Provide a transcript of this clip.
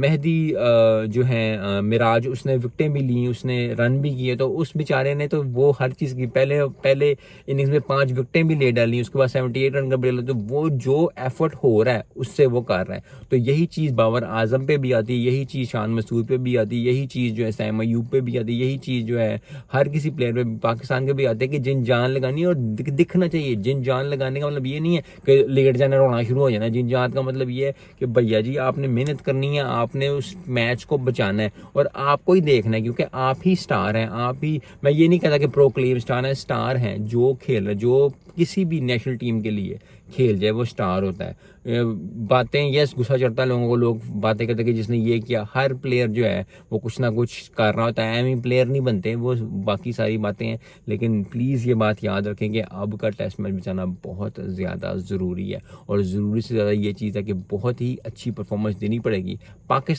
मेहदी जो है मिराज, उसने विकेटें भी ली, उसने रन भी किए, तो उस बेचारे ने तो वो हर चीज़ की पहले इनिंग्स में 5 विकेटें भी ले डाली, उसके बाद 78 रन का बल्ला, तो वो जो एफर्ट हो रहा है उससे वो कर रहा है। तो यही चीज़ बाबर आजम पे भी आती है, यही चीज़ शान मसूद पे भी आती है, यही चीज़ जो है सैम अयूब पे भी आती है, यही चीज़ जो है हर किसी प्लेयर पे पाकिस्तान के भी आते हैं कि जिन जान लगानी है और दिखना चाहिए। जिन जान लगाने का मतलब ये नहीं है कि लेट जाना रोना शुरू हो जाना। जिन जान का मतलब ये है कि भैया जी आपने मेहनत करनी है, आपने उस मैच को बचाना है और आपको ही देखना है, क्योंकि आप ही स्टार हैं। आप ही, मैं ये नहीं कहता कि प्रोक्लेम स्टार है, स्टार हैं जो खेल रहे, जो किसी भी नेशनल टीम के लिए खेल जाए वो स्टार होता है। बातें यस गुस्सा चढ़ता है लोगों को, लोग बातें करते कि जिसने ये किया। हर प्लेयर जो है वो कुछ ना कुछ कर रहा होता है, एम ही प्लेयर नहीं बनते वो, बाकी सारी बातें हैं। लेकिन प्लीज़ ये बात याद रखें कि अब का टेस्ट मैच बचाना बहुत ज़्यादा ज़रूरी है और ज़रूरी से ज़्यादा ये चीज़ है कि बहुत ही अच्छी परफॉर्मेंस देनी पड़ेगी पाकिस्तान